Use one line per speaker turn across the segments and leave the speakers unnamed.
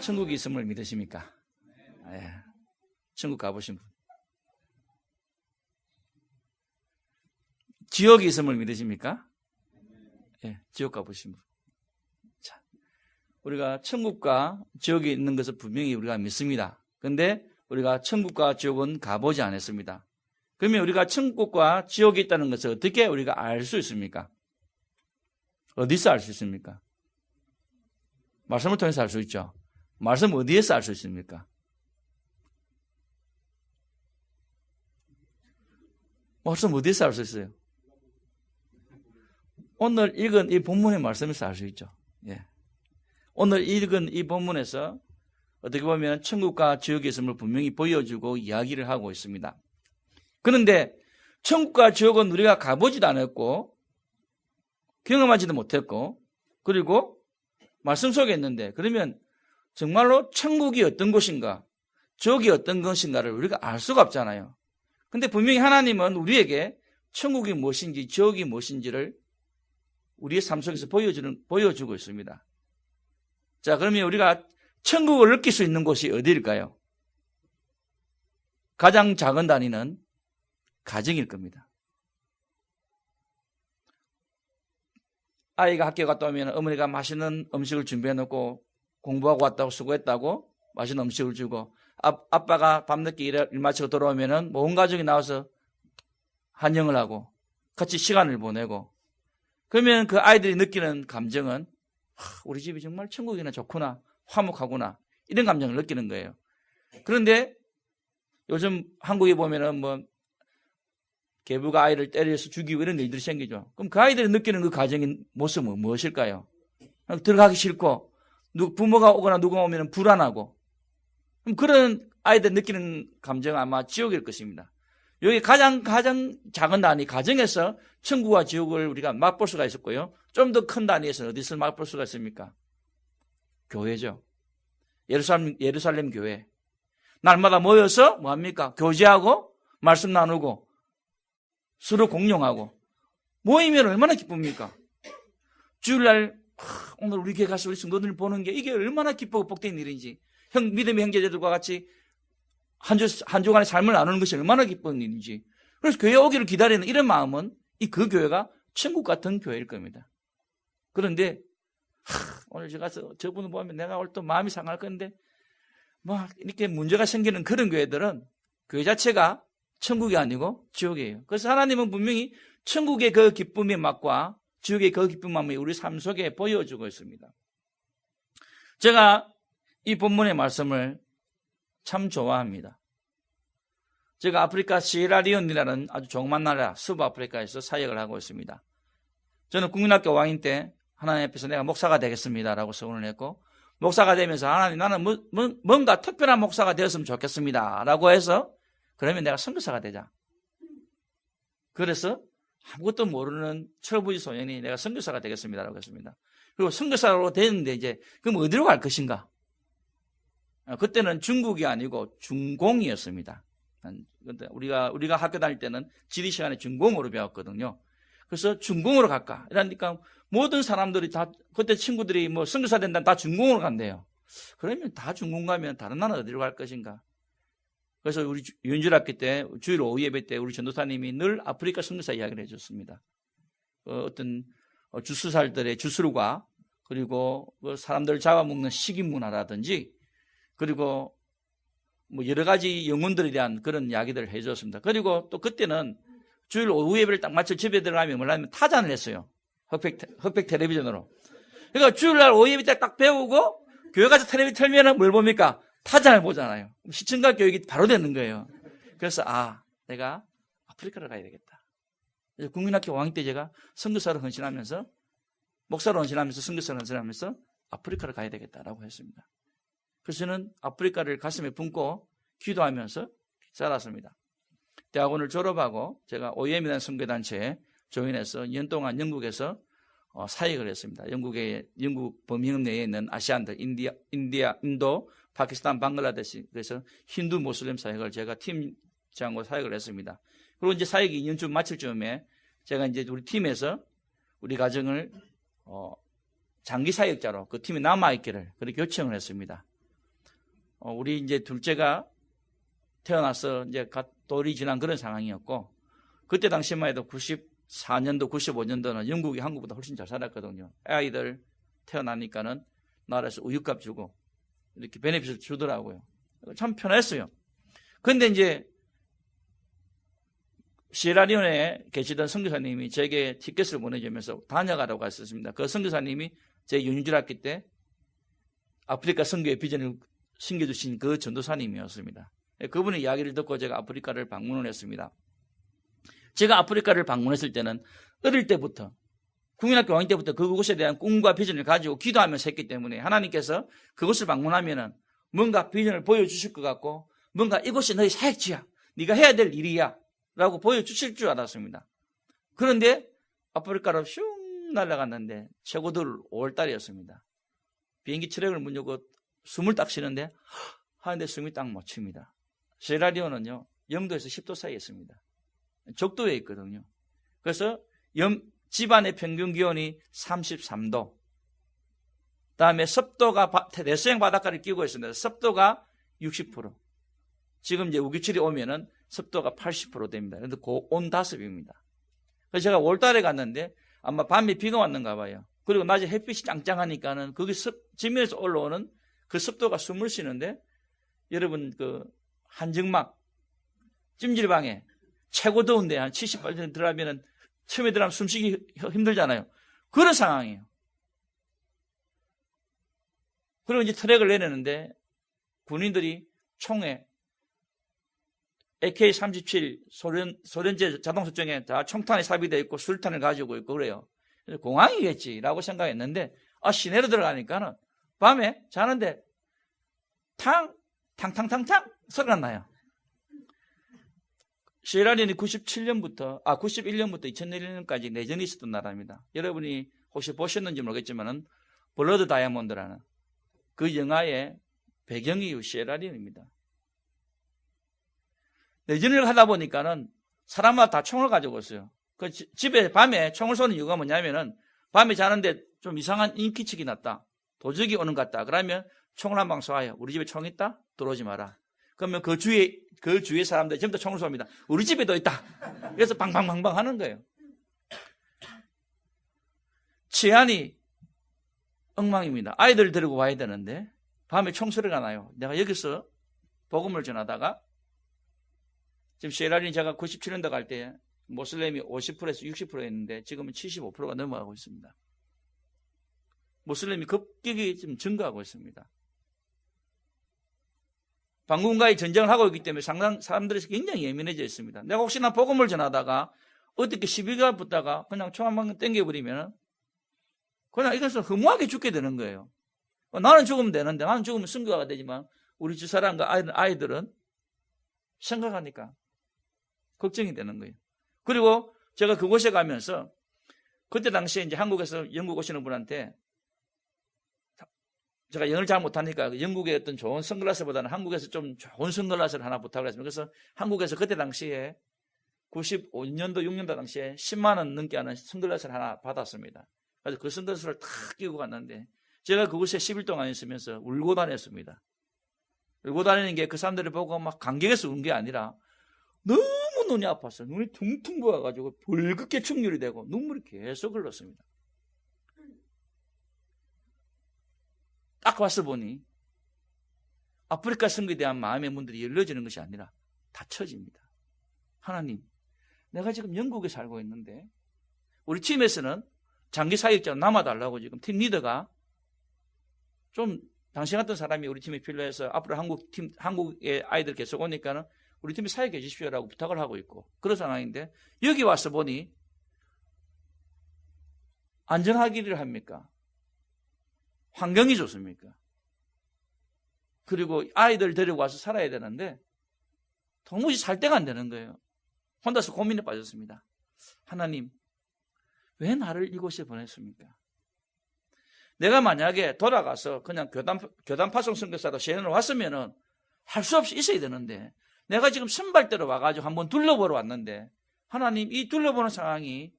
천국이 있음을 믿으십니까? 예. 천국 가보신 분. 지옥이 있음을 믿으십니까? 예, 지옥 가보신 분. 자, 우리가 천국과 지옥이 있는 것을 분명히 우리가 믿습니다. 그런데 우리가 천국과 지옥은 가보지 않았습니다. 그러면 우리가 천국과 지옥이 있다는 것을 어떻게 우리가 알 수 있습니까? 어디서 알 수 있습니까? 말씀을 통해서 알 수 있죠. 말씀 어디에서 알 수 있습니까? 말씀 어디에서 알 수 있어요? 오늘 읽은 이 본문의 말씀에서 알 수 있죠. 예. 오늘 읽은 이 본문에서 어떻게 보면 천국과 지옥이 있음을 분명히 보여주고 이야기를 하고 있습니다. 그런데 천국과 지옥은 우리가 가보지도 않았고 경험하지도 못했고 그리고 말씀 속에 있는데 그러면 정말로 천국이 어떤 곳인가 지옥이 어떤 것인가를 우리가 알 수가 없잖아요. 그런데 분명히 하나님은 우리에게 천국이 무엇인지 지옥이 무엇인지를 우리의 삶 속에서 보여주고 있습니다. 자, 그러면 우리가 천국을 느낄 수 있는 곳이 어디일까요? 가장 작은 단위는 가정일 겁니다. 아이가 학교 갔다 오면 어머니가 맛있는 음식을 준비해 놓고 공부하고 왔다고 수고했다고 맛있는 음식을 주고 아빠가 밤늦게 일 마치고 돌아오면 온 가족이 나와서 환영을 하고 같이 시간을 보내고 그러면 그 아이들이 느끼는 감정은 우리 집이 정말 천국이나 좋구나 화목하구나 이런 감정을 느끼는 거예요. 그런데 요즘 한국에 보면은 뭐 계부가 아이를 때려서 죽이고 이런 일들이 생기죠. 그럼 그 아이들이 느끼는 그 가정의 모습은 무엇일까요? 들어가기 싫고 부모가 오거나 누가 오면 불안하고 그럼 그런 아이들 느끼는 감정은 아마 지옥일 것입니다. 여기 가장 작은 단위 가정에서 천국과 지옥을 우리가 맛볼 수가 있었고요. 좀 더 큰 단위에서는 어디서 맛볼 수가 있습니까? 교회죠. 예루살렘 교회. 날마다 모여서 뭐합니까? 교제하고 말씀 나누고 서로 공용하고 모이면 얼마나 기쁩니까? 주일날 오늘 우리 교회 가서 우리 성도들 보는 게 이게 얼마나 기쁘고 복된 일인지 믿음의 형제들과 같이 한 주간의 삶을 나누는 것이 얼마나 기쁜 일인지 그래서 교회 오기를 기다리는 이런 마음은 그 교회가 천국 같은 교회일 겁니다. 그런데 오늘 제가 가서 저분을 보면 내가 오늘 또 마음이 상할 건데 막 이렇게 문제가 생기는 그런 교회들은 교회 자체가 천국이 아니고 지옥이에요. 그래서 하나님은 분명히 천국의 그 기쁨의 맛과 지옥의 그 기쁨의 맛을 우리 삶 속에 보여주고 있습니다. 제가 이 본문의 말씀을 참 좋아합니다. 제가 아프리카 시에라리온이라는 아주 조그만 나라 서부아프리카에서 사역을 하고 있습니다. 저는 국민학교 왕인 때 하나님 앞에서 내가 목사가 되겠습니다라고 서원을 했고 목사가 되면서 하나님 나는 뭔가 특별한 목사가 되었으면 좋겠습니다라고 해서 그러면 내가 선교사가 되자. 그래서 아무것도 모르는 철부지 소년이 내가 선교사가 되겠습니다라고 했습니다. 그리고 선교사로 되는데 이제 그럼 어디로 갈 것인가? 그때는 중국이 아니고 중공이었습니다. 우리가 학교 다닐 때는 지리 시간에 중공으로 배웠거든요. 그래서 중공으로 갈까? 이러니까 모든 사람들이 다 그때 친구들이 뭐 선교사 된다면 다 중공으로 간대요. 그러면 다 중공 가면 다른 나라 어디로 갈 것인가? 그래서 우리 윤주학기 때 주일 오후 예배 때 우리 전도사님이 늘 아프리카 선교사 이야기를 해줬습니다. 어떤 주스살들의 주술과 그리고 사람들을 잡아먹는 식인 문화라든지 그리고 뭐 여러 가지 영혼들에 대한 그런 이야기들을 해줬습니다. 그리고 또 그때는 주일 오후 예배를 딱 마쳐 집에 들어가면 뭐냐면 타잔을 했어요. 흑백 텔레비전으로. 그러니까 주일날 오후 예배 때 딱 배우고 교회 가서 텔레비전 틀면은 뭘 봅니까? 타잔을 보잖아요. 시청각 교육이 바로 되는 거예요. 그래서 내가 아프리카를 가야 되겠다. 그래서 국민학교 왕 때 제가 선교사로 헌신하면서 목사로 헌신하면서 선교사로 헌신하면서 아프리카를 가야 되겠다라고 했습니다. 그래서 저는 아프리카를 가슴에 품고 기도하면서 살았습니다. 대학원을 졸업하고 제가 OEM이라는 선교단체에 조인해서 2년 동안 영국에서 사역을 했습니다. 영국 범위험 내에 있는 아시안들, 인도, 파키스탄, 방글라데시, 그래서 힌두 모슬림 사역을 제가 팀장으로 사역을 했습니다. 그리고 이제 사역이 2년쯤 마칠 즈음에 제가 이제 우리 팀에서 우리 가정을 장기 사역자로 그 팀에 남아있기를 그렇게 요청을 했습니다. 우리 이제 둘째가 태어나서 이제 돌이 지난 그런 상황이었고, 그때 당시만 해도 94년도, 95년도는 영국이 한국보다 훨씬 잘 살았거든요. 아이들 태어나니까는 나라에서 우유값 주고 이렇게 베네핏을 주더라고요. 참 편했어요. 그런데 이제 시에라리온에 계시던 선교사님이 제게 티켓을 보내주면서 다녀가라고 했었습니다. 그 선교사님이 제 윤주학기 때 아프리카 선교의 비전을 심겨주신 그 전도사님이었습니다. 그분의 이야기를 듣고 제가 아프리카를 방문을 했습니다. 제가 아프리카를 방문했을 때는 어릴 때부터 국민학교 왕년 때부터 그곳에 대한 꿈과 비전을 가지고 기도하면서 했기 때문에 하나님께서 그곳을 방문하면은 뭔가 비전을 보여주실 것 같고 뭔가 이곳이 너희 사역지야. 네가 해야 될 일이야. 라고 보여주실 줄 알았습니다. 그런데 아프리카로 슝 날아갔는데 최고들 5월달이었습니다. 비행기 트랙을 문 열고 숨을 딱 쉬는데 하는데 숨이 딱 못 칩니다. 시에라리온은요 0도에서 10도 사이에 있습니다. 적도에 있거든요. 그래서 집안의 평균 기온이 33도. 다음에 습도가 대서양 바닷가를 끼고 있습니다. 습도가 60%. 지금 이제 우기철이 오면은 습도가 80% 됩니다. 그런데 고온다습입니다. 그래서 제가 5월달에 갔는데 아마 밤에 비가 왔는가 봐요. 그리고 낮에 햇빛이 짱짱하니까는 거기 지면에서 올라오는 그 습도가 숨을 쉬는데 여러분 그 한증막 찜질방에 최고 더운데 한 70발 들어가면은 처음에 들어가면 숨쉬기 힘들잖아요. 그런 상황이에요. 그리고 이제 트랙을 내리는데 군인들이 총에 AK-37 소련제 자동소총에 다 총탄이 삽입되어 있고 술탄을 가지고 있고 그래요. 그래서 공항이겠지라고 생각했는데 시내로 들어가니까는 밤에 자는데 탕탕탕탕 소리가 나요. 시에라리온이 91년부터 2001년까지 내전이 있었던 나라입니다. 여러분이 혹시 보셨는지 모르겠지만은 블러드 다이아몬드라는 그 영화의 배경이 시에라리온입니다. 내전을 하다 보니까는 사람마다 다 총을 가지고 있어요. 그 집에 밤에 총을 쏘는 이유가 뭐냐면은 밤에 자는데 좀 이상한 인기척이 났다. 도적이 오는 것 같다. 그러면 총을 한 방 쏴요. 우리 집에 총 있다? 들어오지 마라. 그러면 그 주위의 사람들이 전부 다 총을 쏩니다. 우리 집에도 있다. 그래서 방방방방 하는 거예요. 치안이 엉망입니다. 아이들 데리고 와야 되는데 밤에 총소리가 나요. 내가 여기서 복음을 전하다가 지금 시에라리온 제가 97년도 갈 때 모슬렘이 50%에서 60%였는데 지금은 75%가 넘어가고 있습니다. 모슬렘이 급격히 지금 증가하고 있습니다. 반군과의 전쟁을 하고 있기 때문에 상당 사람들이 굉장히 예민해져 있습니다. 내가 혹시나 복음을 전하다가 어떻게 시비가 붙다가 그냥 총 한 방 땡겨버리면 그냥 이것은 허무하게 죽게 되는 거예요. 나는 죽으면 되는데 나는 죽으면 승교가 되지만 우리 집 사람과 아이들은 생각하니까 걱정이 되는 거예요. 그리고 제가 그곳에 가면서 그때 당시에 이제 한국에서 영국 오시는 분한테 제가 영어를 잘 못하니까 영국의 어떤 좋은 선글라스보다는 한국에서 좀 좋은 선글라스를 하나 부탁을 했습니다. 그래서 한국에서 그때 당시에 95년도, 6년도 당시에 10만 원 넘게 하는 선글라스를 하나 받았습니다. 그래서 그 선글라스를 탁 끼고 갔는데 제가 그곳에 10일 동안 있으면서 울고 다녔습니다. 울고 다니는 게 그 사람들을 보고 막 감격해서 운 게 아니라 너무 눈이 아팠어요. 눈이 퉁퉁 부어가지고 붉게 충혈이 되고 눈물이 계속 흘렀습니다. 딱 와서 보니 아프리카 선교에 대한 마음의 문들이 열려지는 것이 아니라 닫혀집니다. 하나님, 내가 지금 영국에 살고 있는데 우리 팀에서는 장기 사역자로 남아달라고 지금 팀 리더가 좀 당신 같은 사람이 우리 팀에 필요해서 앞으로 한국의 아이들 계속 오니까는 우리 팀에 사역해 주십시오라고 부탁을 하고 있고 그런 상황인데 여기 와서 보니 안전하기를 합니까? 환경이 좋습니까? 그리고 아이들 데리고 와서 살아야 되는데 도무지 살 데가 안 되는 거예요. 혼자서 고민에 빠졌습니다. 하나님, 왜 나를 이곳에 보냈습니까? 내가 만약에 돌아가서 그냥 교단 파송 선교사로 시행을 왔으면은 할 수 없이 있어야 되는데 내가 지금 선발대로 와가지고 한번 둘러보러 왔는데 하나님 이 둘러보는 상황이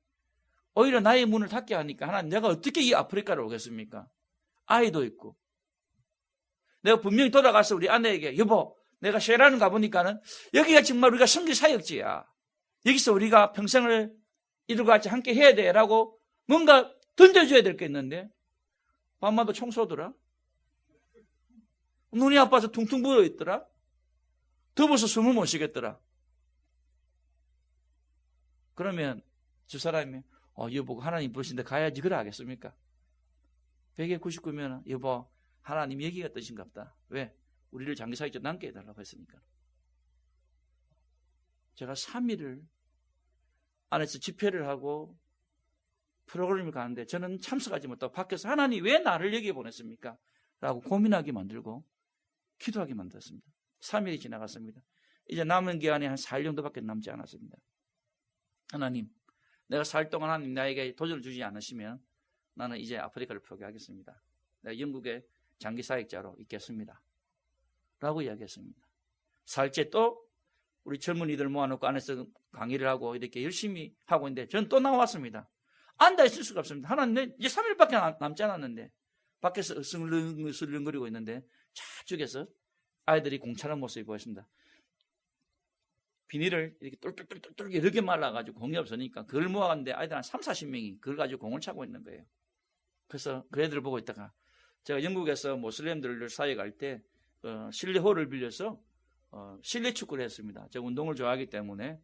오히려 나의 문을 닫게 하니까 하나님 내가 어떻게 이 아프리카를 오겠습니까? 아이도 있고 내가 분명히 돌아가서 우리 아내에게 여보 내가 쉐라는 가보니까는 여기가 정말 우리가 성길 사역지야. 여기서 우리가 평생을 이들과 같이 함께 해야 돼 라고 뭔가 던져줘야 될 게 있는데 밤마다 총 쏘더라. 눈이 아파서 퉁퉁 부어있더라. 더워서 숨을 못 쉬겠더라. 그러면 저 사람이 여보 하나님 부르신데 가야지 그래 하겠습니까? 199면 여보 하나님 여기가 뜻인갑다. 왜? 우리를 장기사역자 남게 해달라고 했으니까. 제가 3일을 안에서 집회를 하고 프로그램을 가는데 저는 참석하지 못하고 밖에서 하나님 왜 나를 여기에 보냈습니까? 라고 고민하게 만들고 기도하게 만들었습니다. 3일이 지나갔습니다. 이제 남은 기간이 한 4일 정도밖에 남지 않았습니다. 하나님 내가 살 동안 하나님 나에게 도전을 주지 않으시면 나는 이제 아프리카를 포기하겠습니다. 내가 영국의 장기 사역자로 있겠습니다. 라고 이야기했습니다. 살째 또 우리 젊은이들 모아놓고 안에서 강의를 하고 이렇게 열심히 하고 있는데 저는 또 나왔습니다. 앉아 있을 수가 없습니다. 하나님 이제 3일밖에 남지 않았는데 밖에서 으슬렁거리고 있는데 저쪽에서 아이들이 공차는 모습이 보였습니다. 비닐을 이렇게 똘똘똘똘 여러 개 말라가지고 공이 없으니까 그걸 모아갔는데 아이들 한 3, 40명이 그걸 가지고 공을 차고 있는 거예요. 그래서 그 애들을 보고 있다가 제가 영국에서 모슬렘들을 사역할 때 실내홀을 빌려서 실내 축구를 했습니다. 제가 운동을 좋아하기 때문에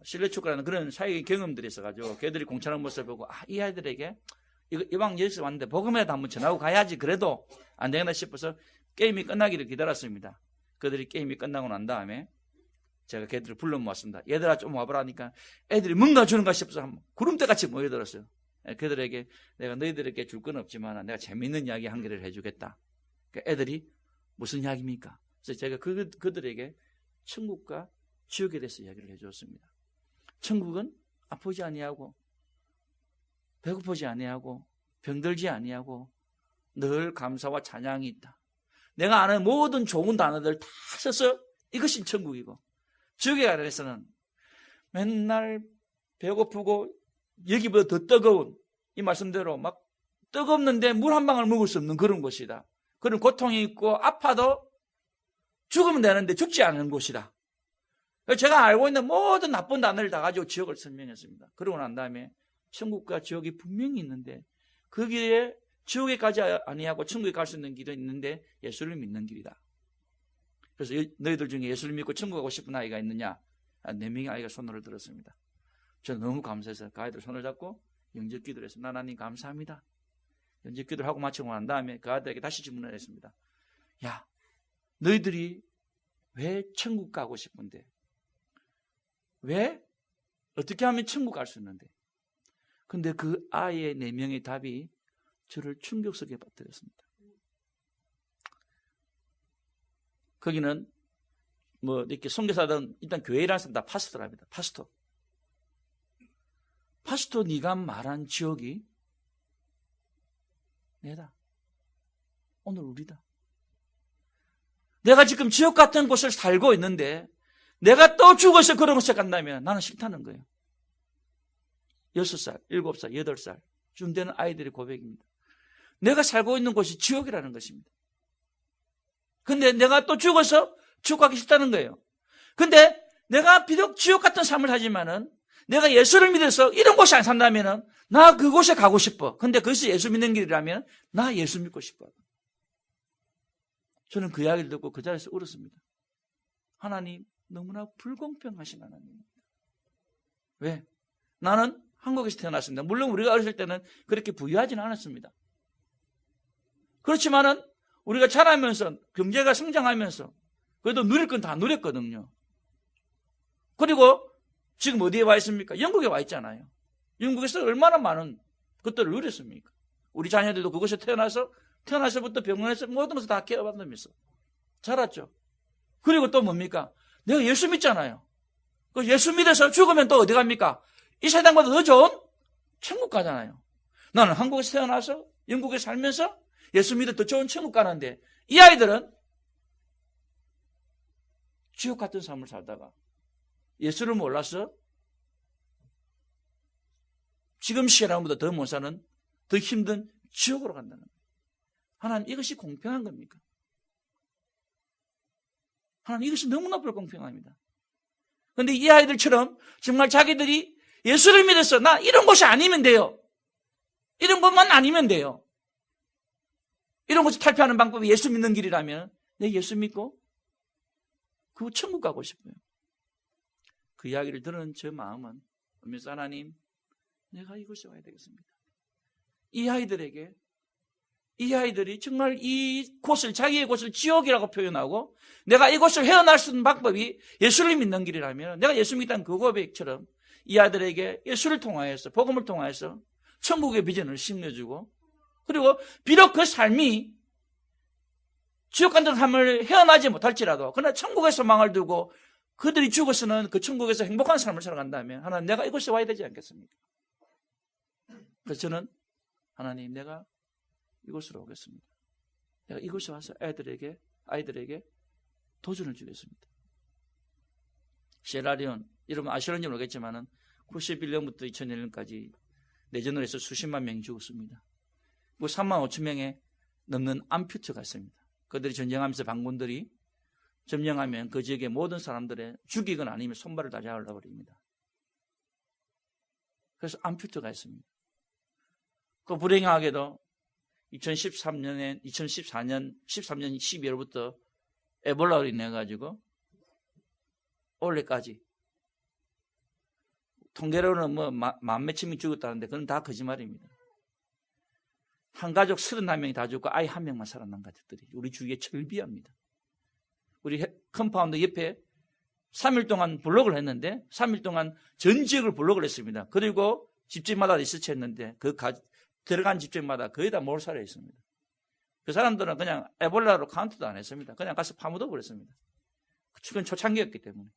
실내 축구라는 그런 사역의 경험들이 있어가지고 걔들이 공차는 모습을 보고 이 아이들에게 이왕 여기서 왔는데 복음이라도 한번 전하고 가야지 그래도 안 되겠나 싶어서 게임이 끝나기를 기다렸습니다. 그들이 게임이 끝나고 난 다음에 제가 걔들을 불러 모았습니다. 얘들아 좀 와보라니까 애들이 뭔가 주는가 싶어서 한번 구름대같이 모여들었어요. 그들에게 내가 너희들에게 줄 건 없지만 내가 재미있는 이야기 한 개를 해주겠다. 그러니까 애들이 무슨 이야기입니까? 그래서 제가 그들에게 천국과 지옥에 대해서 이야기를 해주었습니다. 천국은 아프지 아니하고 배고프지 아니하고 병들지 아니하고 늘 감사와 찬양이 있다. 내가 아는 모든 좋은 단어들 다 써서 이것이 천국이고 지옥에 관해서는 맨날 배고프고 여기보다 더 뜨거운 이 말씀대로 막 뜨겁는데 물 한 방울 먹을 수 없는 그런 곳이다. 그런 고통이 있고 아파도 죽으면 되는데 죽지 않는 곳이다. 제가 알고 있는 모든 나쁜 단어를 다 가지고 지옥을 설명했습니다. 그러고 난 다음에 천국과 지옥이 분명히 있는데 그 길에 지옥에 가지 아니하고 천국에 갈 수 있는 길은 있는데 예수를 믿는 길이다. 그래서 너희들 중에 예수를 믿고 천국 가고 싶은 아이가 있느냐? 4명의 아이가 손을 들었습니다. 저는 너무 감사해서 그 아이들 손을 잡고 영접 기도를 했습니다. 하나님 감사합니다. 영접 기도를 하고 마치고 난 다음에 그 아이들에게 다시 질문을 했습니다. 야, 너희들이 왜 천국 가고 싶은데? 왜? 어떻게 하면 천국 갈 수 있는데? 근데 그 아이의 4명의 답이 저를 충격 속에 빠뜨렸습니다. 거기는 뭐 이렇게 선교사든 일단 교회라는 사람 다 파스토랍니다. 파스토 네가 말한 지옥이 내다. 오늘 우리다. 내가 지금 지옥 같은 곳을 살고 있는데 내가 또 죽어서 그런 곳에 간다면 나는 싫다는 거예요. 6살, 7살, 8살 쯤 되는 아이들의 고백입니다. 내가 살고 있는 곳이 지옥이라는 것입니다. 근데 내가 또 죽어서 지옥 가기 싫다는 거예요. 근데 내가 비록 지옥 같은 삶을 살지만은 내가 예수를 믿어서 이런 곳에 안 산다면은 나 그곳에 가고 싶어. 근데 그것이 예수 믿는 길이라면 나 예수 믿고 싶어. 저는 그 이야기를 듣고 그 자리에서 울었습니다. 하나님 너무나 불공평하신 하나님입니다. 왜? 나는 한국에서 태어났습니다. 물론 우리가 어렸을 때는 그렇게 부유하지는 않았습니다. 그렇지만은 우리가 자라면서 경제가 성장하면서 그래도 누릴 건 다 누렸거든요. 그리고 지금 어디에 와 있습니까? 영국에 와 있잖아요. 영국에서 얼마나 많은 것들을 누렸습니까? 우리 자녀들도 그곳에 태어나서부터 병원에서 모든 것을 다 케어받으면서 자랐죠. 그리고 또 뭡니까? 내가 예수 믿잖아요. 그 예수 믿어서 죽으면 또 어디 갑니까? 이 세상보다 더 좋은 천국 가잖아요. 나는 한국에서 태어나서 영국에 살면서 예수 믿어 더 좋은 천국 가는데 이 아이들은 지옥 같은 삶을 살다가 예수를 몰라서 지금 시간보다 더 못 사는 더 힘든 지옥으로 간다는 거예요. 하나님 이것이 공평한 겁니까? 하나님, 이것이 너무나 불공평합니다. 그런데 이 아이들처럼 정말 자기들이 예수를 믿어서 나 이런 것이 아니면 돼요. 이런 것만 아니면 돼요. 이런 것을 탈피하는 방법이 예수 믿는 길이라면 내 예수 믿고 그 천국 가고 싶어요. 그 이야기를 들은 제 마음은 은밀사 하나님, 내가 이곳에 와야 되겠습니다. 이 아이들이 정말 이 곳을, 자기의 곳을 지옥이라고 표현하고 내가 이곳을 헤어날 수 있는 방법이 예수를 믿는 길이라면 내가 예수 믿다는 그 고백처럼 이 아이들에게 예수를 통하여서, 복음을 통하여서 천국의 비전을 심겨주고, 그리고 비록 그 삶이 지옥 같은 삶을 헤어나지 못할지라도 그러나 천국의 소망을 두고 그들이 죽어서는 그 천국에서 행복한 삶을 살아간다면 하나님, 내가 이곳에 와야 되지 않겠습니까? 그래서 저는 하나님, 내가 이곳으로 오겠습니다. 내가 이곳에 와서 아이들에게 도전을 주겠습니다. 시에라리온, 여러분 아시는지 모르겠지만 91년부터 2001년까지 내전으로 해서 수십만 명이 죽었습니다. 그 3만 5천 명에 넘는 암퓨트가 있습니다. 그들이 전쟁하면서 반군들이 점령하면 그 지역의 모든 사람들의 죽이거나 아니면 손발을 다 잘라버립니다. 그래서 암퓨트가 있습니다. 그 불행하게도 2014년 12월부터 에볼라로 인해 가지고 올해까지 통계로는 뭐 만 몇천 명 죽었다는데 그건 다 거짓말입니다. 한 가족 31명이 다 죽고 아이 한 명만 살아난 가족들이 우리 주위에 철비합니다. 우리 컴파운드 옆에 3일 동안 블록을 했는데 3일 동안 전 지역을 블록을 했습니다. 그리고 집집마다 리서치 했는데 들어간 집집마다 거의 다 몰살해 있습니다. 그 사람들은 그냥 에볼라로 카운트도 안 했습니다. 그냥 가서 파묻어 버렸습니다. 그건 초창기였기 때문에.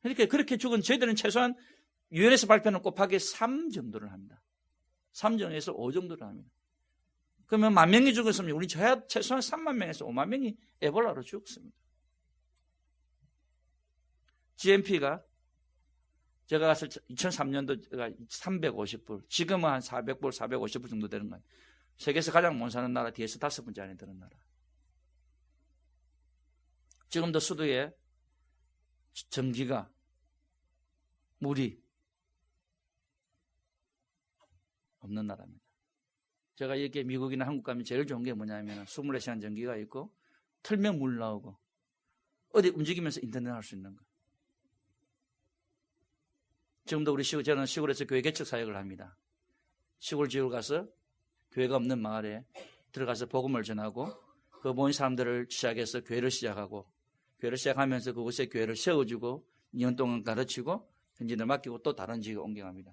그렇게 죽은 저희들은 최소한 유엔에서 발표하는 곱하기 3 정도를 합니다. 3 정도에서 5 정도를 합니다. 그러면 10,000명이 죽었으면 우리 최소한 3만 명에서 5만 명이 에볼라로 죽었습니다. GMP가 제가 갔을 2003년도가 350불, 지금은 한 400불, 450불 정도 되는 거예요. 세계에서 가장 못 사는 나라 뒤에서 5번째 안에 드는 나라. 지금도 수도에 전기가, 물이 없는 나라입니다. 제가 이렇게 미국이나 한국 가면 제일 좋은 게 뭐냐면 24시간 전기가 있고 틀면 물 나오고 어디 움직이면서 인터넷 할 수 있는 거. 지금도 저는 시골에서 교회 개척 사역을 합니다. 시골 지역을 가서 교회가 없는 마을에 들어가서 복음을 전하고 그 모인 사람들을 시작해서 교회를 시작하고 교회를 시작하면서 그곳에 교회를 세워주고 2년 동안 가르치고 현진을 맡기고 또 다른 지역에 옮겨갑니다.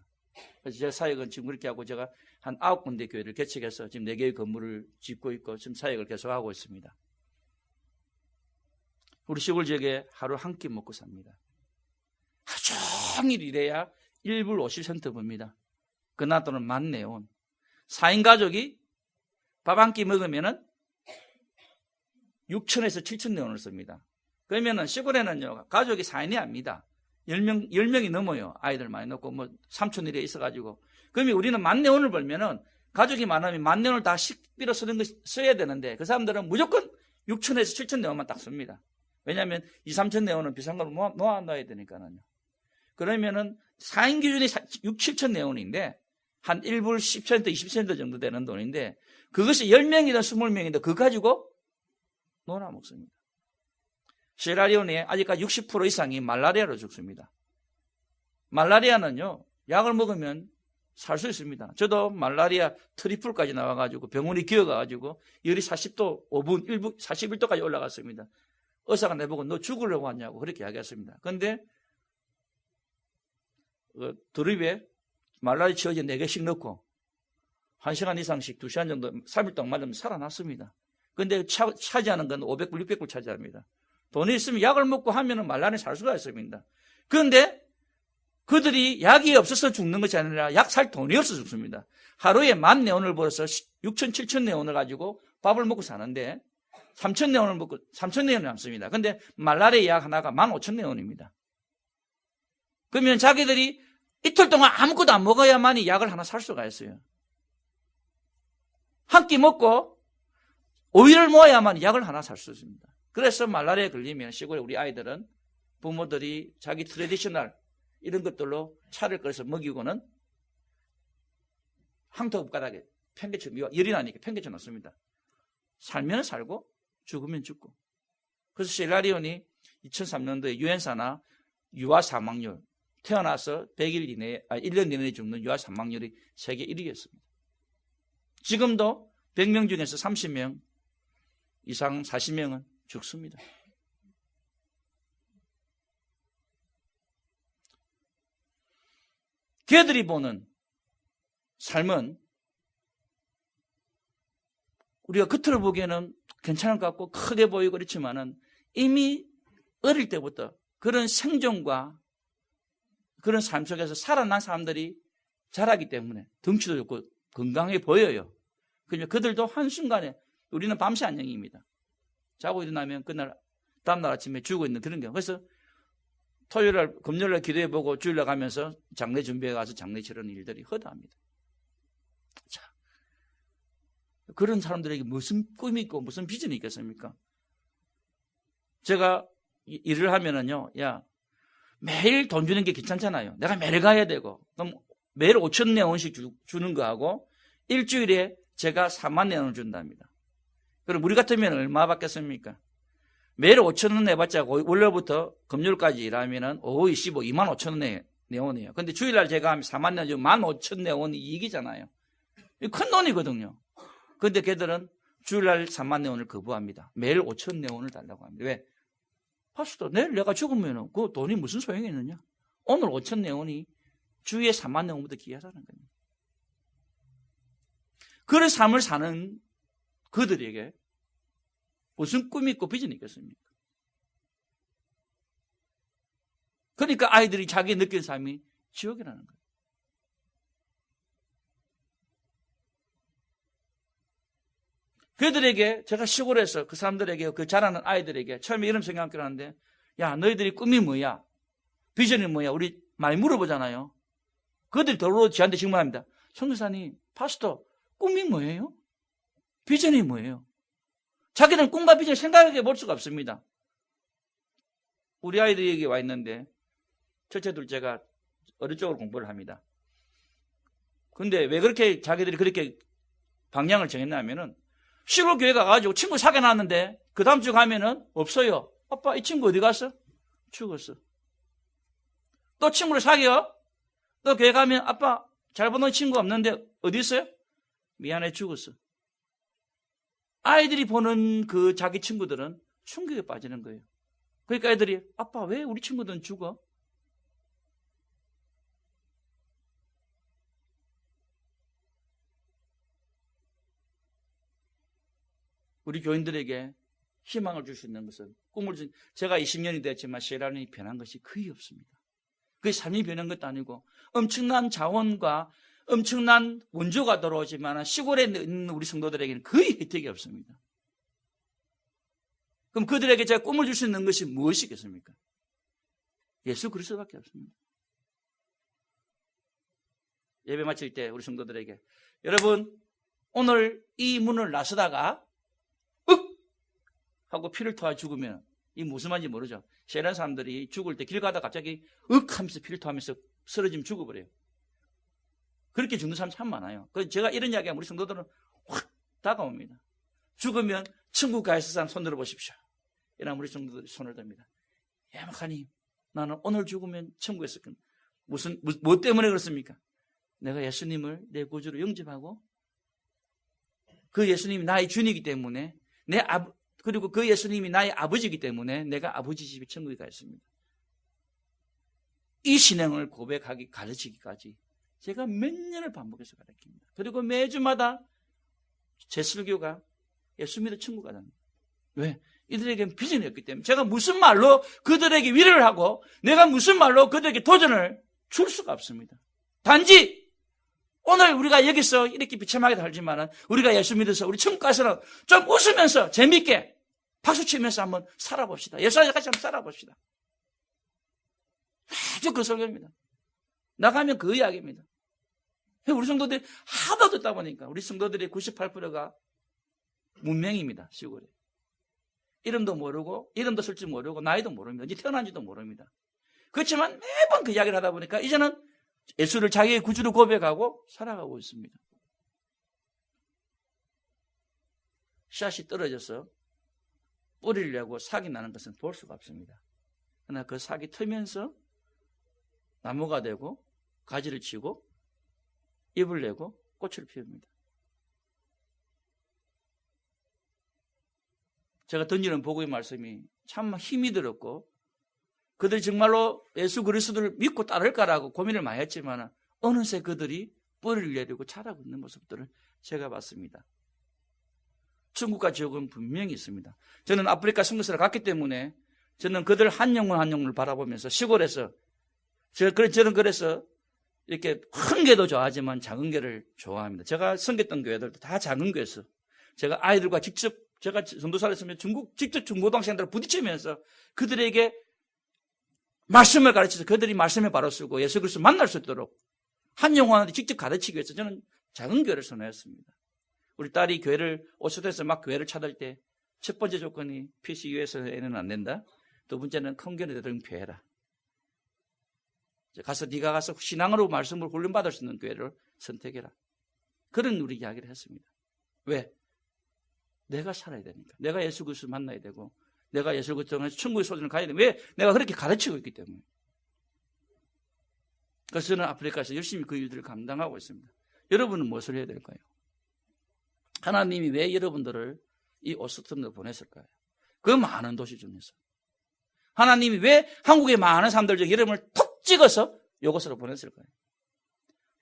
그래서 제 사역은 지금 그렇게 하고 제가 한 9군데 교회를 개척해서 지금 4개의 건물을 짓고 있고 지금 사역을 계속하고 있습니다. 우리 시골 지역에 하루 한 끼 먹고 삽니다. 하루 종일 일해야 1불 50센트 봅니다. 그나 또는 만네온. 4인 가족이 밥 한 끼 먹으면은 6천에서 7천 네온을 씁니다. 그러면은 시골에는요, 가족이 4인이 압니다. 10명이 넘어요. 아이들 많이 넣고, 뭐, 삼촌 일에 있어가지고. 그러면 우리는 만네온을 벌면은, 가족이 많으면 만네온을 다 식비로 써야 되는데, 그 사람들은 무조건 6천에서 7천 네온만 딱 씁니다. 왜냐하면 2, 3천 네온은 비싼 걸 놓아놔야 되니까요. 그러면은 4인 기준이 6, 7천 네온인데, 한 1불 10센트, 20센트 정도 되는 돈인데, 그것이 10명이든 20명이든 그거 가지고 놀아 먹습니다. 시에라리온에 아직까지 60% 이상이 말라리아로 죽습니다. 말라리아는요, 약을 먹으면 살 수 있습니다. 저도 말라리아 트리플까지 나와가지고 병원이 기어가가지고 열이 40도 5분, 1분, 41도까지 올라갔습니다. 의사가 내보고 너 죽으려고 하냐고 그렇게 이야기했습니다. 그런데 드립에 말라리아 치료제 4개씩 넣고 1시간 이상씩 2시간 정도 3일 동안 맞으면 살아났습니다. 그런데 차지하는 건 500불, 600불 차지합니다. 돈이 있으면 약을 먹고 하면은 말라리아에 살 수가 있습니다. 그런데 그들이 약이 없어서 죽는 것이 아니라 약 살 돈이 없어서 죽습니다. 하루에 10,000네온을 벌어서 6천, 7천 네온을 가지고 밥을 먹고 사는데 3천 네온을 먹고 3천 네온이 남습니다. 그런데 말라리아 약 하나가 15,000네온입니다. 그러면 자기들이 이틀 동안 아무것도 안 먹어야만이 약을 하나 살 수가 있어요. 한 끼 먹고 오일을 모아야만 약을 하나 살 수 있습니다. 그래서 말라리아에 걸리면 시골에 우리 아이들은 부모들이 자기 트레디셔널 이런 것들로 차를 끓여서 먹이고는 항토급바닥에 팽개쳐, 열이 나니까 팽개쳐 놓습니다. 살면 살고 죽으면 죽고. 그래서 시에라리온이 2003년도에 유엔사나 유아 사망률, 태어나서 100일 이내에, 1년 이내에 죽는 유아 사망률이 세계 1위였습니다. 지금도 100명 중에서 30명 이상 40명은 죽습니다. 걔들이 보는 삶은 우리가 겉으로 보기에는 괜찮을 것 같고 크게 보이고 그렇지만은 이미 어릴 때부터 그런 생존과 그런 삶 속에서 살아난 사람들이 자라기 때문에 덩치도 좋고 건강해 보여요. 그러니까 그들도 한순간에 우리는 밤새 안녕입니다. 자고 일어나면 그날 다음날 아침에 죽어 있는 그런 경우. 그래서 토요일날 금요일날 기도해보고 주일날 가면서 장례 준비해 가서 장례 치르는 일들이 허다합니다. 자, 그런 사람들에게 무슨 꿈이 있고 무슨 비전이 있겠습니까? 제가 일을 하면은요, 야, 매일 돈 주는 게 귀찮잖아요. 내가 매일 가야 되고, 그럼 매일 5,000네온씩 주는 거하고, 일주일에 제가 40,000네온을 준답니다. 그럼 우리 같으면 얼마 받겠습니까? 매일 5,000원 내봤자 월요일부터 금요일까지 일하면은 오후 25,000네온이에요. 근데 주일날 제가 하면 40,000네온 주면 15,000네온이 이익이잖아요. 큰 돈이거든요. 근데 걔들은 주일날 30,000네온을 거부합니다. 매일 5,000네온을 달라고 합니다. 왜? 파스터, 내일 내가 죽으면 그 돈이 무슨 소용이 있느냐? 오늘 5,000네온이 주에 30,000네온보다 귀하다는 겁니다. 그런 삶을 사는 그들에게 무슨 꿈이 있고 비전이 있겠습니까? 그러니까 아이들이 자기 느낀 삶이 지옥이라는 거예요. 그들에게 제가 시골에서 그 사람들에게 그 자라는 아이들에게 처음에 이런 생각을 하는데, 야, 너희들이 꿈이 뭐야? 비전이 뭐야? 우리 많이 물어보잖아요. 그들이 더러 저한테 질문합니다. 선교사님, 파스터, 꿈이 뭐예요? 비전이 뭐예요? 자기는 꿈과 비전을 생각해 볼 수가 없습니다. 우리 아이들이 여기 와 있는데 첫째 둘째가 어느 쪽으로 공부를 합니다. 근데 왜 그렇게 자기들이 그렇게 방향을 정했냐면은 시골 교회 가가지고 친구 사귀어놨는데 그 다음 주 가면은 없어요. 아빠, 이 친구 어디 갔어? 죽었어. 또 친구를 사귀어? 또 교회 가면 아빠, 잘 보는 친구 없는데 어디 있어요? 미안해, 죽었어. 아이들이 보는 그 자기 친구들은 충격에 빠지는 거예요. 그러니까 애들이 아빠, 왜 우리 친구들은 죽어? 우리 교인들에게 희망을 줄 수 있는 것은 꿈을 준, 제가 20년이 됐지만 시에라리온이 변한 것이 거의 없습니다. 그게 삶이 변한 것도 아니고 엄청난 자원과 엄청난 원조가 들어오지만 시골에 있는 우리 성도들에게는 거의 혜택이 없습니다. 그럼 그들에게 제가 꿈을 줄 수 있는 것이 무엇이겠습니까? 예수 그리스도밖에 없습니다. 예배 마칠 때 우리 성도들에게 여러분 오늘 이 문을 나서다가 윽! 하고 피를 토하 죽으면 이 무슨 말인지 모르죠. 세란 사람들이 죽을 때 길 가다 갑자기 윽! 하면서 피를 토하면서 쓰러지면 죽어버려요. 그렇게 죽는 사람 참 많아요. 그래서 제가 이런 이야기하면 우리 성도들은 확 다가옵니다. 죽으면 천국 가있을 사람 손 들어보십시오. 이러면 우리 성도들이 손을 듭니다. 예목하님, 나는 오늘 죽으면 천국에 있을 겁니다. 뭐 때문에 그렇습니까? 내가 예수님을 내 구주로 영접하고 그 예수님이 나의 주님이기 때문에 그리고 그 예수님이 나의 아버지이기 때문에 내가 아버지 집에 천국에 가 있습니다. 이 신앙을 고백하기, 가르치기까지 제가 몇 년을 반복해서 가르칩니다. 그리고 매주마다 제 설교가 예수 믿어 천국 가자는 거예요. 왜? 이들에게는 비전이 없기 때문에 제가 무슨 말로 그들에게 위로를 하고 내가 무슨 말로 그들에게 도전을 줄 수가 없습니다. 단지 오늘 우리가 여기서 이렇게 비참하게 살지만 우리가 예수 믿어서 우리 천국 가서는 좀 웃으면서 재밌게 박수치면서 한번 살아봅시다. 예수와 같이 한번 살아봅시다. 아주 그 설교입니다. 나가면 그 이야기입니다. 우리 성도들이 하도 듣다 보니까 우리 성도들의 98%가 문맹입니다. 시골에. 이름도 모르고 이름도 쓸 줄 모르고 나이도 모릅니다. 언제 태어난지도 모릅니다. 그렇지만 매번 그 이야기를 하다 보니까 이제는 예수를 자기의 구주로 고백하고 살아가고 있습니다. 씨앗이 떨어져서 뿌리를 내고 삭이 나는 것은 볼 수가 없습니다. 그러나 그 삭이 트면서 나무가 되고 가지를 치고 잎을 내고 꽃을 피웁니다. 제가 던지는 복음의 말씀이 참 힘이 들었고 그들이 정말로 예수 그리스도를 믿고 따를까라고 고민을 많이 했지만 어느새 그들이 뿌리를 내리고 자라고 있는 모습들을 제가 봤습니다. 천국과 지옥은 분명히 있습니다. 저는 아프리카 선교사를 갔기 때문에 저는 그들 한 영혼 한 영혼을 바라보면서 시골에서 저는 그래서 이렇게 큰 교회도 좋아하지만 작은 교회를 좋아합니다. 제가 섬겼던 교회들도 다 작은 교회였어요. 제가 아이들과 직접 제가 전도사를 했으면 직접 중고등학생들을 부딪히면서 그들에게 말씀을 가르쳐서 그들이 말씀에 바로 쓰고 예수 그리스도 만날 수 있도록 한 영혼한테 직접 가르치기 위해서 저는 작은 교회를 선호했습니다. 우리 딸이 교회를 오스트에서 막 교회를 찾을 때 첫 번째 조건이 PCU에서는 안 된다. 두 번째는 큰 교회 등표해라. 가서 네가 가서 신앙으로 말씀을 훈련받을 수 있는 교회를 선택해라. 그런 우리 이야기를 했습니다. 왜? 내가 살아야 되니까. 내가 예수 그리스도를 만나야 되고 내가 예수 그리스도를 천국의 소전을 가야 되고 왜? 내가 그렇게 가르치고 있기 때문에. 그래서 저는 아프리카에서 열심히 그 일들을 감당하고 있습니다. 여러분은 무엇을 해야 될까요? 하나님이 왜 여러분들을 이 오스틴으로 보냈을까요? 그 많은 도시 중에서. 하나님이 왜 한국의 많은 사람들 중에 여러분을 톡 찍어서 이곳으로 보냈을까요?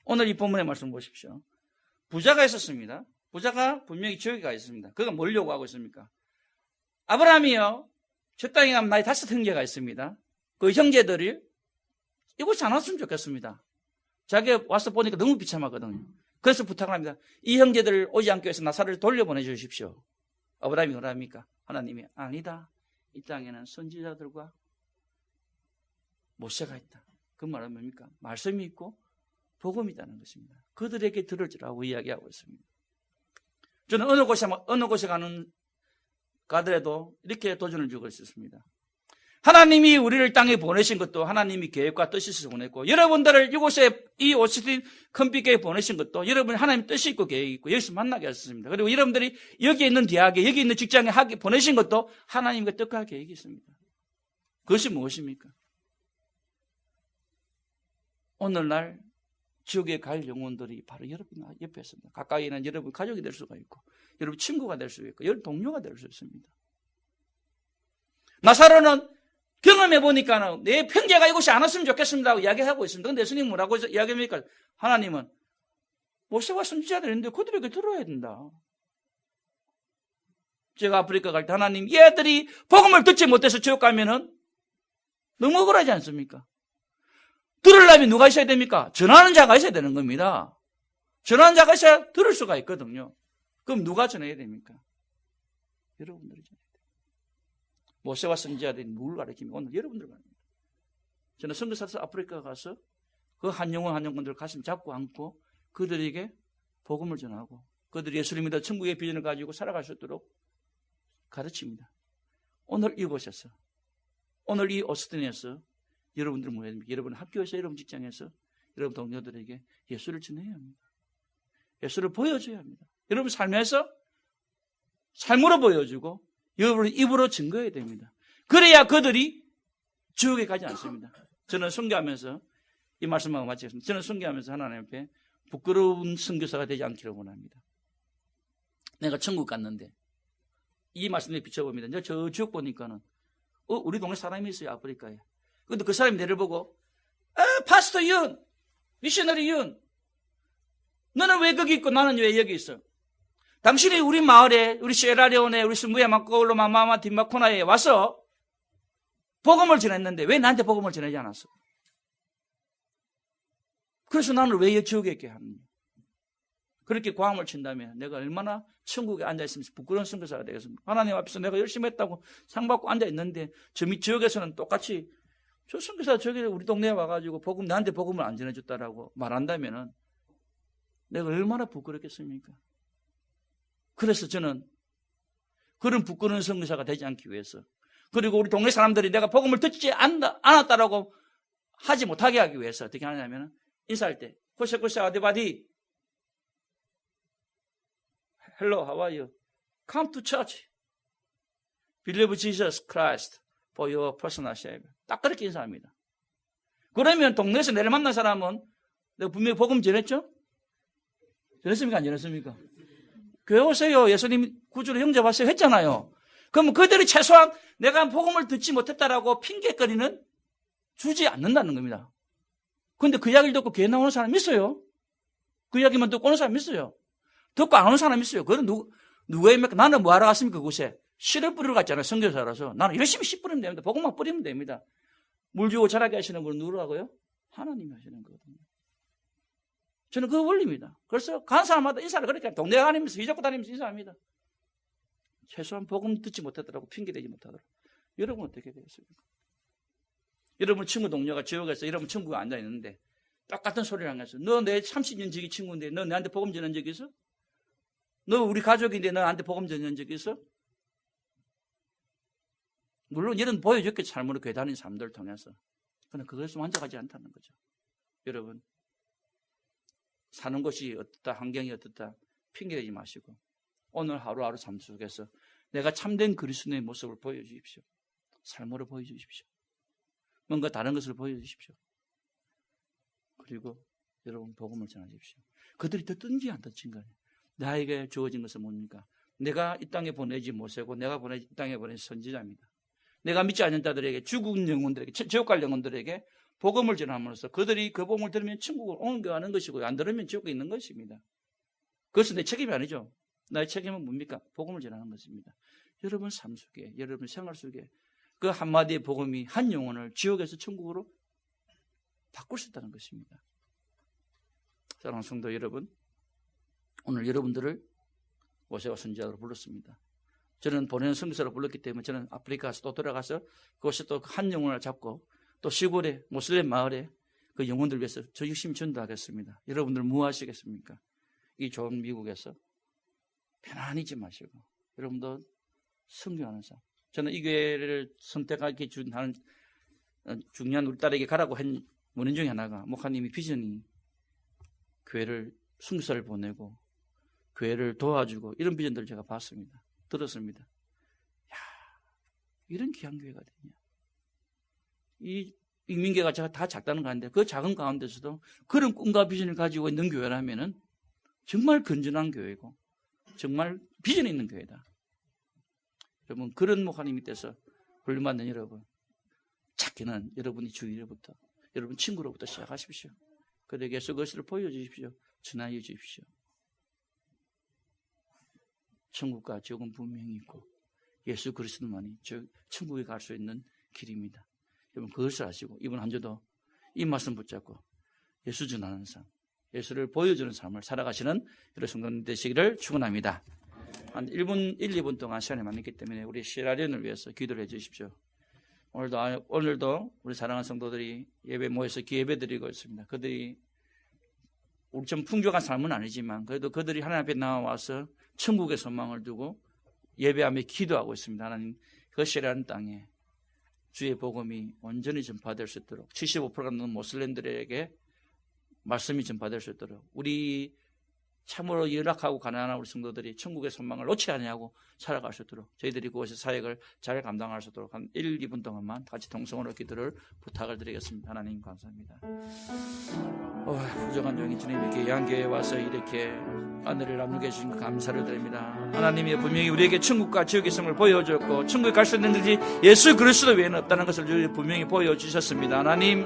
오늘 이 본문의 말씀 보십시오. 부자가 있었습니다. 부자가 분명히 지옥에 가 있습니다. 그가 뭘 요구하고 있습니까? 아브라함이요, 저 땅에 가면 나의 5 형제가 있습니다. 그 형제들이 이곳이 안 왔으면 좋겠습니다. 자기가 와서 보니까 너무 비참하거든요. 그래서 부탁을 합니다. 이 형제들 오지 않기 위해서 나사를 돌려보내 주십시오. 아브라함이 뭐라 합니까? 하나님이 아니다. 이 땅에는 선지자들과 모세가 있다. 그 말은 뭡니까? 말씀이 있고 복음이 있다는 것입니다. 그들에게 들으라고 이야기하고 있습니다. 저는 어느 곳에 가더라도 이렇게 도전을 주고 있었습니다. 하나님이 우리를 땅에 보내신 것도 하나님이 계획과 뜻이 있어서 보냈고, 여러분들을 이곳에 이 오스틴 컴피교에 보내신 것도 여러분 하나님 뜻이 있고 계획이 있고 여기서 만나게 하셨습니다. 그리고 여러분들이 여기 있는 대학에 여기 있는 직장에 보내신 것도 하나님과 뜻과 계획이 있습니다. 그것이 무엇입니까? 오늘날 지옥에 갈 영혼들이 바로 여러분 옆에 있습니다. 가까이 있는 여러분 가족이 될 수가 있고 여러분 친구가 될 수 있고 여러분 동료가 될 수 있습니다. 나사로는 경험해보니까 내 형제가 이곳이 안 왔으면 좋겠습니다 하고 이야기하고 있습니다. 근데 예수님 뭐라고 이야기합니까? 하나님은 모세와 선지자들이 있는데 그들에게 들어야 된다. 제가 아프리카 갈 때 하나님 얘들이 복음을 듣지 못해서 지옥 가면은 너무 억울하지 않습니까? 들으려면 누가 있어야 됩니까? 전하는 자가 있어야 되는 겁니다. 전하는 자가 있어야 들을 수가 있거든요. 그럼 누가 전해야 됩니까? 여러분들이 전해야 돼요. 모세와 선지자들이 누굴 가르치면 오늘 여러분들 가르칩니다. 저는 선교사에서 아프리카 가서 그 한 영혼 한 영혼들 가슴 잡고 안고 그들에게 복음을 전하고 그들이 예수를 믿어 천국의 비전을 가지고 살아갈 수 있도록 가르칩니다. 오늘 이곳에서 오늘 이 오스틴에서 여러분들은 뭐해야 됩니까? 여러분 학교에서 여러분 직장에서 여러분 동료들에게 예수를 전해야 합니다. 예수를 보여줘야 합니다. 여러분 삶에서 삶으로 보여주고 여러분 입으로 증거해야 됩니다. 그래야 그들이 지옥에 가지 않습니다. 저는 선교하면서 이 말씀하고 마치겠습니다. 저는 선교하면서 하나님 앞에 부끄러운 선교사가 되지 않기를 원합니다. 내가 천국 갔는데 이 말씀에 비춰봅니다. 저 지옥 보니까는 우리 동네 사람이 있어요. 아프리카에. 근데 그 사람이 내를 보고 파스터 윤, 미셔너리 윤, 너는 왜 거기 있고 나는 왜 여기 있어? 당신이 우리 마을에, 우리 시에라레온에, 우리 스무야 마코올로 마마마 딘마코나에 와서 복음을 전했는데 왜 나한테 복음을 전하지 않았어? 그래서 나는 왜 지옥에 있게 하느냐? 그렇게 고함을 친다면 내가 얼마나 천국에 앉아있으면 부끄러운 선교사가 되겠습니까? 하나님 앞에서 내가 열심히 했다고 상 받고 앉아있는데 저 지역에서는 똑같이 저 선교사 저기 우리 동네에 와가지고 나한테 복음을 안 전해줬다라고 말한다면은 내가 얼마나 부끄럽겠습니까? 그래서 저는 그런 부끄러운 선교사가 되지 않기 위해서. 그리고 우리 동네 사람들이 내가 복음을 듣지 않았다라고 하지 못하게 하기 위해서 어떻게 하냐면 인사할 때 코세코세 아데바디 Hello, how are you? Come to church. Believe Jesus Christ for your personal savior. 딱 그렇게 인사합니다. 그러면 동네에서 내를 만난 사람은 내가 분명히 복음 전했죠? 전했습니까? 안 전했습니까? 교회 오세요. 예수님 구주로 영접하세요. 했잖아요. 그러면 그들이 최소한 내가 복음을 듣지 못했다라고 핑계거리는 주지 않는다는 겁니다. 그런데 그 이야기를 듣고 교회 나오는 사람 있어요? 그 이야기만 듣고 오는 사람 있어요? 듣고 안 오는 사람 있어요? 그건 누구입니까? 나는 뭐 하러 갔습니까? 그곳에 씨를 뿌리러 갔잖아요. 선교사라서. 나는 열심히 씨 뿌리면 됩니다. 복음만 뿌리면 됩니다. 물 주고 자라게 하시는 분 누구라고요? 하나님이 하시는 거거든요. 저는 그 원리입니다. 그래서 간 사람마다 인사를 그렇게 동네 다니면서 휘젓고 다니면서 인사합니다. 최소한 복음 듣지 못하더라고 핑계대지 못하더라고. 여러분 어떻게 되겠습니까? 여러분 친구 동료가 지옥에서 여러분 친구가 앉아있는데 똑같은 소리를 하면서 너 내 30년 지기 친구인데 너 내한테 복음 전한 적 있어? 너 우리 가족인데 너한테 복음 전한 적 있어? 물론 이런 보여줬겠죠. 삶으로 교회 다니는 사람들을 통해서. 그러나 그것을 만족하지 않다는 거죠. 여러분 사는 것이 어떻다 환경이 어떻다 핑계대지 마시고 오늘 하루하루 삶 속에서 내가 참된 그리스도의 모습을 보여주십시오. 삶으로 보여주십시오. 뭔가 다른 것을 보여주십시오. 그리고 여러분 복음을 전하십시오. 그들이 듣든지 안 듣든지 간에 나에게 주어진 것은 뭡니까? 내가 이 땅에 보내지 모세고 내가 이 땅에 보낸 선지자입니다. 내가 믿지 않는 자들에게 죽은 영혼들에게 지옥 갈 영혼들에게 복음을 전함으로써 그들이 그 복음을 들으면 천국을 옮겨가는 것이고요. 안 들으면 지옥에 있는 것입니다. 그것은 내 책임이 아니죠. 나의 책임은 뭡니까? 복음을 전하는 것입니다. 여러분 삶 속에 여러분 생활 속에 그 한마디의 복음이 한 영혼을 지옥에서 천국으로 바꿀 수 있다는 것입니다. 사랑하는 성도 여러분, 오늘 여러분들을 모세와 선지자로 불렀습니다. 저는 보내는 선교사로 불렀기 때문에 저는 아프리카에서 또 돌아가서 그곳에 또 한 영혼을 잡고 또 시골에 모슬렘 마을에 그 영혼들 위해서 저 열심히 전도하겠습니다. 여러분들 뭐 하시겠습니까? 이 좋은 미국에서 편안히 있지 마시고 여러분도 선교하는 삶. 저는 이 교회를 선택하기 하는 중요한 우리 딸에게 가라고 한 원인 중에 하나가 목사님이 비전이 교회를 선교사를 보내고 교회를 도와주고 이런 비전들을 제가 봤습니다. 들었습니다. 야, 이런 귀한 교회가 되냐. 이 인민교회가 다 작다는 거 아닌데 그 작은 가운데서도 그런 꿈과 비전을 가지고 있는 교회라면은 정말 건전한 교회고 정말 비전이 있는 교회다. 여러분 그런 목사님이 돼서 훈련받는 여러분 찾기는 여러분이 주위로부터 여러분 친구로부터 시작하십시오. 그들에게서 그것을 보여주십시오. 전하여 주십시오. 천국과 지옥은 분명히 있고 예수 그리스도만이 천국에 갈 수 있는 길입니다. 여러분 그것을 아시고 이번 한 주도 이 말씀 붙잡고 예수 전하는 삶, 예수를 보여주는 삶을 살아가시는 여러분 성도님 되시기를 축원합니다. 한 1분, 1, 2분 동안 시간이 많기 때문에 우리 시라련을 위해서 기도를 해 주십시오. 오늘도 우리 사랑하는 성도들이 예배 모여서 기예배 드리고 있습니다. 그들이 우리 좀 풍족한 삶은 아니지만 그래도 그들이 하나님 앞에 나와서 천국의 소망을 두고 예배하며 기도하고 있습니다. 하나님 그것이라는 땅에 주의 복음이 온전히 전파될 수 있도록 75%가 넘는 모슬렘들에게 말씀이 전파될 수 있도록 우리 참으로 열악하고 가난한 우리 성도들이 천국의 소망을 놓지 않냐고 살아갈 수 있도록 저희들이 그것의 사역을 잘 감당할 수 있도록 한 1, 2분 동안만 같이 동성으로 기도를 부탁을 드리겠습니다. 하나님 감사합니다. 부족한 종이 주님 이렇게 양교회에 와서 이렇게 하늘을 나누게 해주신 감사를 드립니다. 하나님이 분명히 우리에게 천국과 지옥의 성을 보여줬고 천국에 갈 수 있는 것이 예수 그리스도 외에는 없다는 것을 분명히 보여주셨습니다. 하나님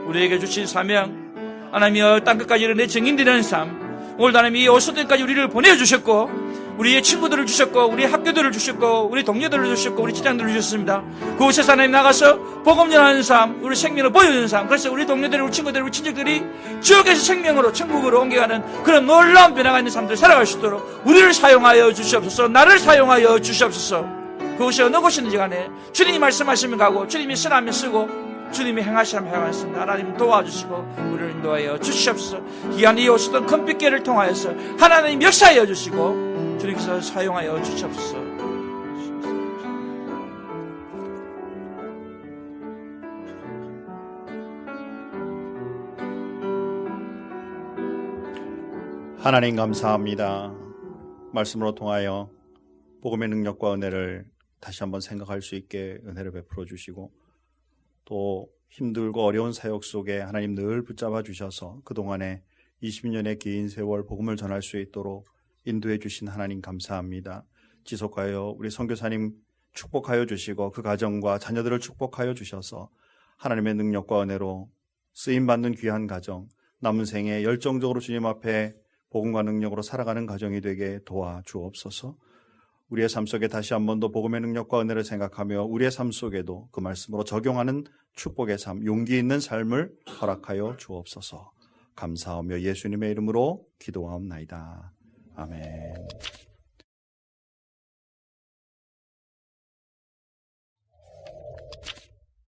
우리에게 주신 사명 하나님이여 땅끝까지 이르는 증인되는 삶 오늘도 하나님 이 오소들까지 우리를 보내주셨고 우리의 친구들을 주셨고 우리 학교들을 주셨고 우리 동료들을 주셨고 우리 직장들을 주셨습니다. 그곳에서 하나님 나가서 복음 전하는 삶 우리 생명을 보여주는 삶 그래서 우리 동료들 우리 친구들 우리 친척들이 지옥에서 생명으로 천국으로 옮겨가는 그런 놀라운 변화가 있는 삶들을 살아갈 수 있도록 우리를 사용하여 주시옵소서. 나를 사용하여 주시옵소서. 그곳이 어느 곳이든지 간에 주님이 말씀하시면 가고 주님이 쓰라면 쓰고 주님이 행하시라면 행하셨습니다. 하나님 도와주시고 우리를 인도하여 주시옵소서. 귀한 이 오시던 큰 빛계를 통하여서 하나님 역사하여 주시고 주님께서 사용하여 주시옵소서.
하나님 감사합니다. 말씀으로 통하여 복음의 능력과 은혜를 다시 한번 생각할 수 있게 은혜를 베풀어 주시고, 또 힘들고 어려운 사역 속에 하나님 늘 붙잡아 주셔서 그동안에 20년의 긴 세월 복음을 전할 수 있도록 인도해 주신 하나님 감사합니다. 지속하여 우리 선교사님 축복하여 주시고 그 가정과 자녀들을 축복하여 주셔서 하나님의 능력과 은혜로 쓰임받는 귀한 가정, 남은 생에 열정적으로 주님 앞에 복음과 능력으로 살아가는 가정이 되게 도와주옵소서. 우리의 삶 속에 다시 한 번 더 복음의 능력과 은혜를 생각하며 우리의 삶 속에도 그 말씀으로 적용하는 축복의 삶, 용기 있는 삶을 허락하여 주옵소서. 감사하며 예수님의 이름으로 기도하옵나이다. 아멘.